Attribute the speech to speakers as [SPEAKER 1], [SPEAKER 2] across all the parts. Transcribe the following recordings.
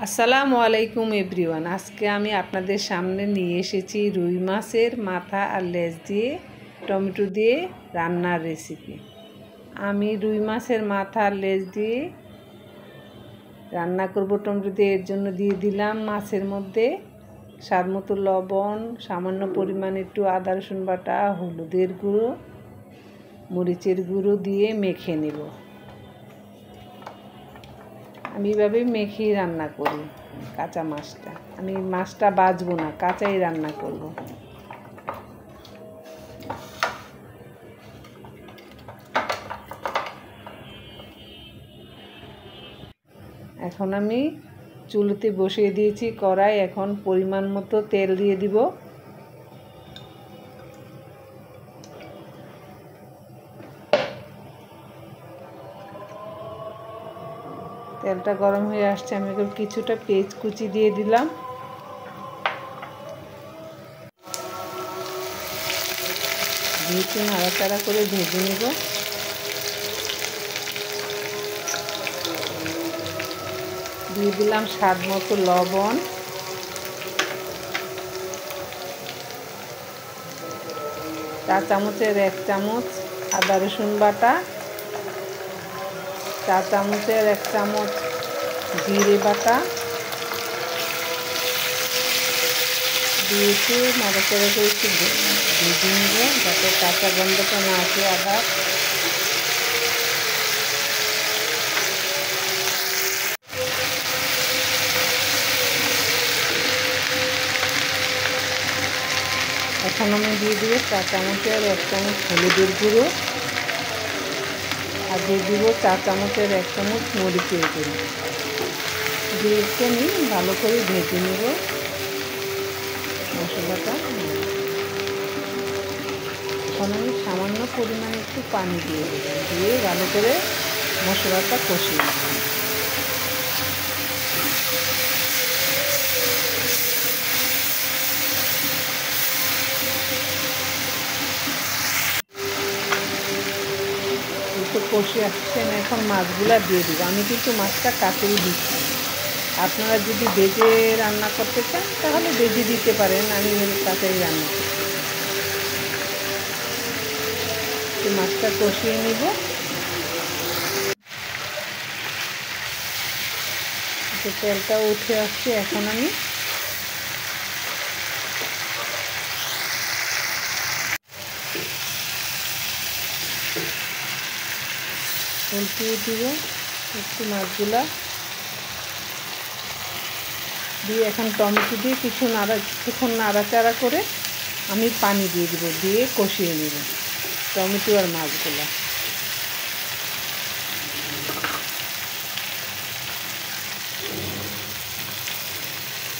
[SPEAKER 1] আসসালামু আলাইকুম এভরিওয়ান। আজকে আমি আপনাদের সামনে নিয়ে এসেছি রুই মাছের মাথা আর লেজ দিয়ে টমেটো দিয়ে রান্নার রেসিপি। আমি রুই মাছের মাথা আর লেজ দিয়ে রান্না করব টমেটো দিয়ে। এর জন্য দিয়ে দিলাম মাছের মধ্যে স্বাদ মতো লবণ, সামান্য পরিমাণ একটু আদা রসুন বাটা, হলুদের গুঁড়ো, মরিচের গুঁড়ো দিয়ে মেখে নেব। আমি এভাবে মেখেই রান্না করি কাঁচা মাছটা। আমি মাছটা ভাজবো না, কাঁচাই রান্না করব। এখন আমি চুলোতে বসিয়ে দিয়েছি কড়াই। এখন পরিমাণ মতো তেল দিয়ে দিব। তেলটা গরম হয়ে আসছে, আমি কিছুটা পেঁয়াজ কুচি দিয়ে দিলাম। একটু নাড়াচাড়া করে ভেজে নেব। দিয়ে দিলাম স্বাদ মতো লবণ, চা চামচের 1 চামচ আদা রসুন বাটা, চা চামচের 1 চামচ জিরে বাটা দিয়েছি। নাড়াচাড়া করে একটু ভেজে নেব যাতে কাঁচা গন্ধটা না আসে আদা। এখন আমি দিয়ে দিব চা চামচের 1 চামচ হলুদের গুঁড়ো, আর দিয়ে দিব চা চামচের 1 চামচ মরিচের গুঁড়ো। দিয়ে আমি ভালো করে ভেজে নেব মশলাটা। এখন আমি সামান্য পরিমাণে একটু পানি দিয়ে দেব, দিয়ে ভালো করে মশলাটা কষিয়ে নেব। একটু কষে আসছেন, এখন মাছগুলা দিয়ে দিব। আমি কিন্তু মাছটা কাটেই দিচ্ছি। আপনারা যদি ভেজে রান্না করতে চান তাহলে ভেজে দিতে পারেন, আমি কাঁচাই রান্না করছি। মাছটা কষিয়ে নিব। তেলটা উঠে আসছে, এখন আমি উল্টিয়ে দিব একটু মাছগুলা দিয়ে। এখন টমেটো দিয়ে কিছুক্ষণ নাড়াচাড়া করে আমি পানি দিয়ে দিব, দিয়ে কষিয়ে নেব টমেটো আর মাছগুলা।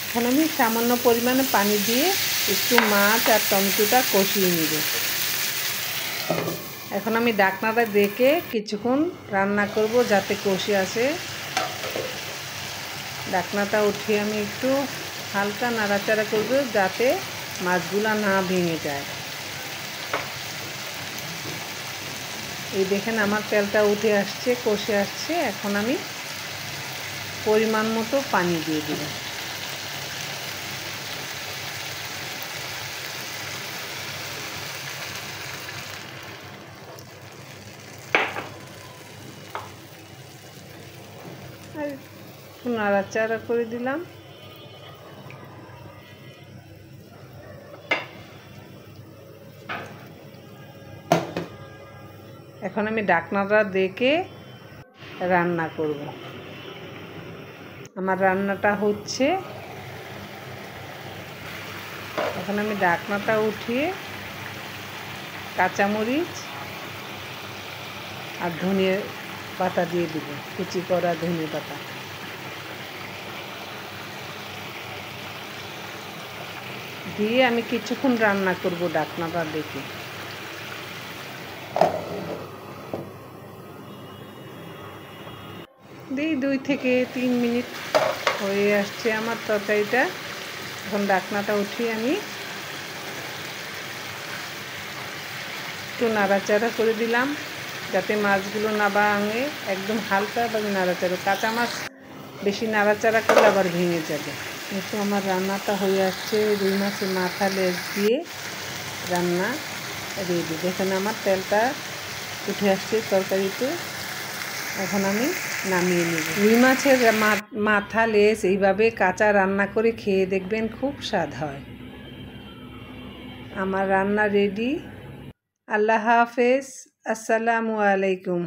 [SPEAKER 1] এখন আমি সামান্য পরিমাণে পানি দিয়ে একটু মাছ আর টমেটোটা কষিয়ে নেব। এখন আমি ঢাকনাটা দেখে কিছুক্ষণ রান্না করব যাতে কষে আসে। ঢাকনাটা উঠিয়ে আমি একটু হালকা নাড়াচাড়া করব যাতে মাছগুলা না ভেঙে যায়। এই দেখেন আমার তেলটা উঠে আসছে, কষে আসছে। এখন আমি পরিমাণ মতো পানি দিয়ে দিব। আর একটু নাড়াচাড়া করে দিলাম। এখন আমি ঢাকনাটা দেখে রান্না করব। আমার রান্নাটা হচ্ছে। এখন আমি ঢাকনাটা উঠিয়ে কাঁচামরিচ আর ধনিয়া পাতা দিয়ে দিব, কুচি করা ধনিয়া পাতা দিয়ে আমি কিছুক্ষণ রান্না করব ঢাকনাটা দেখে। দিই 2 থেকে 3 মিনিট হয়ে আসছে আমার তরকারিটা। এখন ঢাকনাটা উঠিয়ে আমি একটু নাড়াচাড়া করে দিলাম যাতে মাছগুলো না ভাঙে। একদম হালকাভাবে নাড়াচাড়া। কাঁচা মাছ বেশি নাড়াচাড়া করলে আবার ভেঙে যাবে। কিন্তু আমার রান্নাটা হয়ে আসছে, রুই মাছের মাথা লেজ দিয়ে রান্না রেডি। দেখেন আমার তেলটা উঠে আসছে তরকারিতে। এখন আমি নামিয়ে নেব। রুই মাছের মাথা লেজ এইভাবে কাঁচা রান্না করে খেয়ে দেখবেন, খুব স্বাদ হয়। আমার রান্না রেডি। আল্লাহ হাফেজ। আসসালামু আলাইকুম।